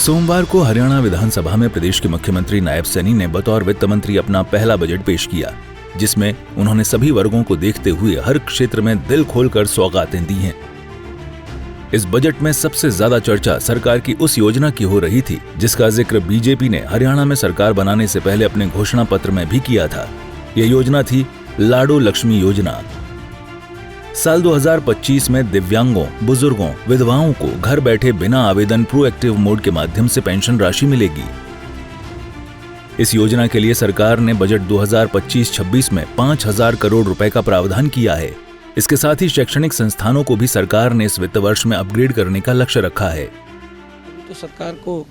सोमवार को हरियाणा विधानसभा में प्रदेश के मुख्यमंत्री नायब सैनी ने बतौर वित्त मंत्री अपना पहला बजट पेश किया, जिसमें उन्होंने सभी वर्गों को देखते हुए हर क्षेत्र में दिल खोलकर सौगातें दी हैं। इस बजट में सबसे ज्यादा चर्चा सरकार की उस योजना की हो रही थी जिसका जिक्र बीजेपी ने हरियाणा में सरकार बनाने से पहले अपने घोषणा पत्र में भी किया था। यह योजना थी लाडो लक्ष्मी योजना। साल 2025 में दिव्यांगों, बुजुर्गों, विधवाओं को घर बैठे बिना आवेदन प्रोएक्टिव मोड के माध्यम से पेंशन राशि मिलेगी। इस योजना के लिए सरकार ने बजट 2025-26 में 5,000 करोड़ रुपए का प्रावधान किया है। इसके साथ ही शैक्षणिक संस्थानों को भी सरकार ने इस वित्त वर्ष में अपग्रेड करने का लक्ष्य रखा है। तो सरकार को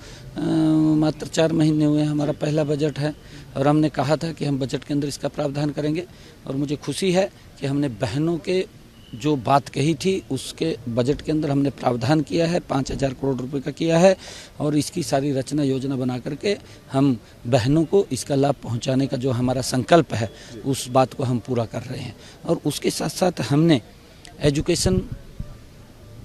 मात्र 4 महीने हुए, हमारा पहला बजट है और हमने कहा था कि हम बजट के अंदर इसका प्रावधान करेंगे और मुझे खुशी है कि हमने बहनों के जो बात कही थी उसके बजट के अंदर हमने प्रावधान किया है, 5,000 करोड़ रुपए का किया है और इसकी सारी रचना योजना बना करके हम बहनों को इसका लाभ पहुंचाने का जो हमारा संकल्प है उस बात को हम पूरा कर रहे हैं। और उसके साथ साथ हमने एजुकेशन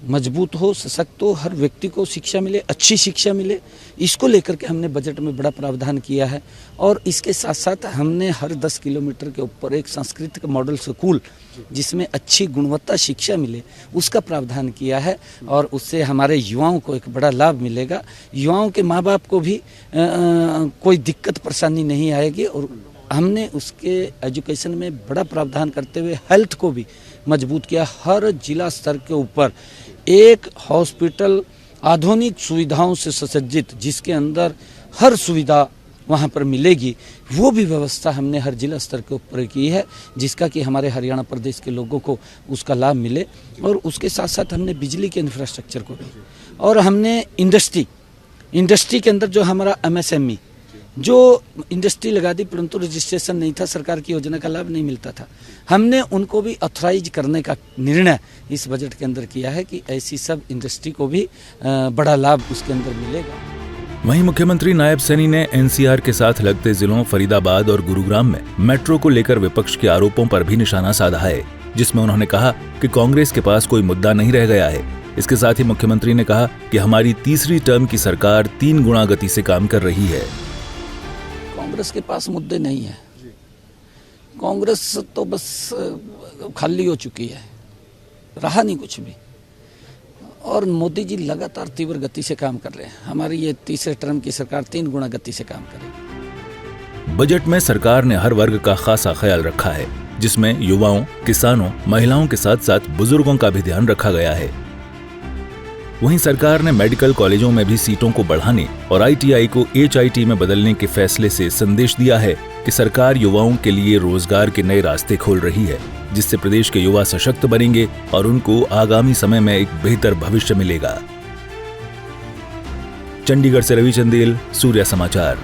मजबूत हो, सशक्त हो, हर व्यक्ति को शिक्षा मिले, अच्छी शिक्षा मिले, इसको लेकर के हमने बजट में बड़ा प्रावधान किया है। और इसके साथ साथ हमने हर 10 किलोमीटर के ऊपर एक सांस्कृतिक मॉडल स्कूल जिसमें अच्छी गुणवत्ता शिक्षा मिले उसका प्रावधान किया है और उससे हमारे युवाओं को एक बड़ा लाभ मिलेगा। युवाओं के माँ बाप को भी कोई दिक्कत परेशानी नहीं आएगी और हमने उसके एजुकेशन में बड़ा प्रावधान करते हुए हेल्थ को भी मजबूत किया। हर जिला स्तर के ऊपर एक हॉस्पिटल आधुनिक सुविधाओं से सुसज्जित जिसके अंदर हर सुविधा वहाँ पर मिलेगी, वो भी व्यवस्था हमने हर जिला स्तर के ऊपर की है जिसका कि हमारे हरियाणा प्रदेश के लोगों को उसका लाभ मिले। और उसके साथ साथ हमने बिजली के इंफ्रास्ट्रक्चर को भी और हमने इंडस्ट्री के अंदर जो हमारा MSME जो इंडस्ट्री लगा दी परंतु रजिस्ट्रेशन नहीं था, सरकार की योजना का लाभ नहीं मिलता था, हमने उनको भी ऑथराइज करने का निर्णय इस बजट के अंदर किया है कि ऐसी सब इंडस्ट्री को भी बड़ा लाभ उसके अंदर मिलेगा। वहीं मुख्यमंत्री नायब सैनी ने NCR के साथ लगते जिलों फरीदाबाद और गुरुग्राम में मेट्रो को लेकर विपक्ष के आरोपों पर भी निशाना साधा है, जिसमें उन्होंने कहा कि कांग्रेस के पास कोई मुद्दा नहीं रह गया है। इसके साथ ही मुख्यमंत्री ने कहा कि हमारी तीसरी टर्म की सरकार 3 गुना गति से काम कर रही है। कांग्रेस के पास मुद्दे नहीं है, कांग्रेस तो बस खाली हो चुकी है, रहा नहीं कुछ भी। और मोदी जी लगातार तीव्र गति से काम कर रहे हैं। हमारी ये तीसरे टर्म की सरकार 3 गुना गति से काम करेगी। बजट में सरकार ने हर वर्ग का खासा ख्याल रखा है, जिसमें युवाओं, किसानों, महिलाओं के साथ साथ बुजुर्गों का भी ध्यान रखा गया है। वहीं सरकार ने मेडिकल कॉलेजों में भी सीटों को बढ़ाने और ITI को HIT में बदलने के फैसले से संदेश दिया है कि सरकार युवाओं के लिए रोजगार के नए रास्ते खोल रही है, जिससे प्रदेश के युवा सशक्त बनेंगे और उनको आगामी समय में एक बेहतर भविष्य मिलेगा। चंडीगढ़ से रवि चंदेल, सूर्या समाचार।